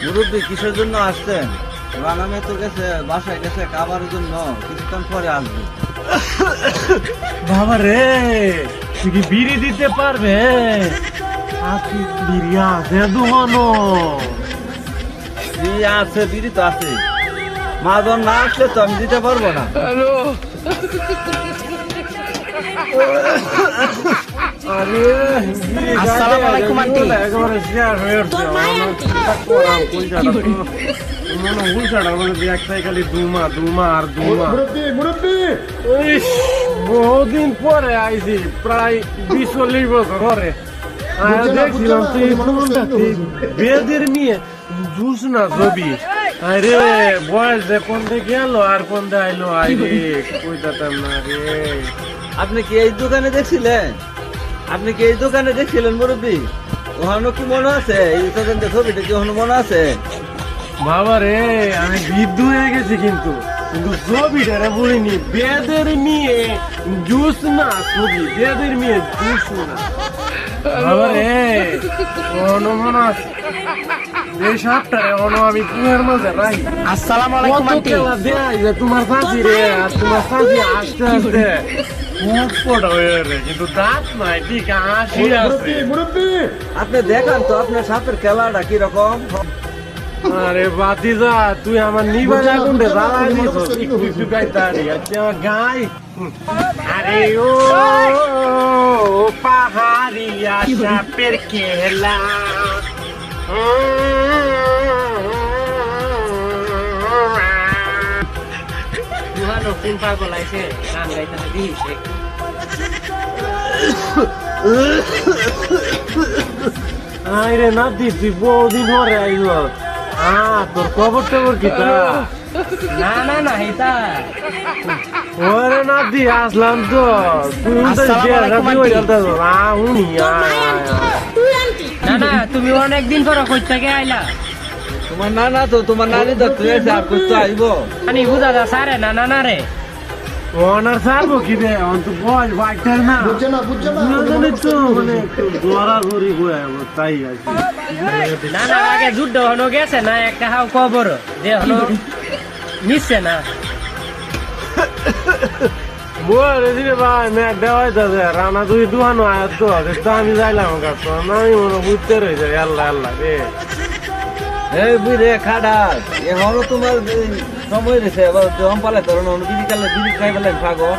মুরব্বী কিসের জন্য আসছেন? রানা মেয়ে তো গেছে, বাসায় গেছে খাবারের জন্য, কিছুক্ষণ পরে আসবে। বাবা রে, তুই কি বিড়ি দিতে পারবে? বিড়ি আছে দুহানো? বিড়ি আছে, বিড়ি তো আছে। মাজন না আসলে তো আমি দিতে পারবো না। আসসালামু আলাইকুম আন্টি। একেবারে শেয়ার হয়ে উঠছে। বহুদিন পরে আইছি, প্রায় 20-40 বছর পরে দেখছিলাম তুই বেদের নিয়ে জুস না ছবি। আরে বয়স যে কোন দিকে গেল আর কোন দিকে আইলো, আইরে কইতাম না রে। আপনি কি এই দোকানে দেখছিলেন? আপনি কি এই দোকানে দেখছিলেন মুরব্বী? ওখানে কি মনে আছে? এই দোকানে ছবিটা কি ওখানে মনে আছে? বাবা রে, আমি বৃদ্ধ হয়ে গেছি কিন্তু কিন্তু ছবিটা রে বলিনি। বেদের মেয়ে জুস না ছবি, বেদের মেয়ে জুস না। বাবা রে, অনো মনে আছে এই সাপটা রে, অনো আমি কুয়ার মাঝে রাই। আসসালামু আলাইকুম কত আন্টি। খেলা দেয় যে তোমার চাচি রে, আর তোমার চাচি আস্তে আস্তে মুখপট হয়ে রে, কিন্তু দাঁত নাই, ঠিক হাসি আছে। আপনি দেখান তো আপনার সাপের খেলাটা কিরকম। আরে বাতিজা, তুই আমার নিবার আগুনটা জ্বালাই দিছস, একটু একটু গাইতারি আজকে আমার গাই। আরে ও পাহাড়িয়া সাপের খেলা, দুহানো কোন পাগল আইছে গান গাইতে দিস আরে নাতি, তুই বহুদিন পরে আইল। তোর খবর টবর কি তা? না না না এটা ওরে নাতি, আসলাম তো। তুই আসসালামু আলাইকুম আন্টি। না না তুমি অনেকদিন পরে কই থেকে আইলা? তোমার নানা তো, তোমার নানি তো তুই আর করতে আইব। আনি বুঝা যা সারে না না না রে। ওনার সারবো কি রে, অন্ত বয়স বাইটার না, বুঝছে না তো, মানে একটু জোরাজোরি করে তাই আছে। না না আগে যুদ্ধ হনো গেছে না, একটা হাও খবর যে হনো নিচ্ছে না। বলে দিলে ভাই মেয়ে দেওয়াই তাদের রানা তুই দুহানো আয়াত তো, তো আমি যাইলাম কাছে, আমি মনে বুঝতে রয়েছে। আল্লাহ আল্লাহ রে, এই বুড়ে খাডাস, এখনো তোমার সময় রয়েছে। এবার জম পালে তোর বিড়ি কালে বিড়ি খাই পেলেন সাগর।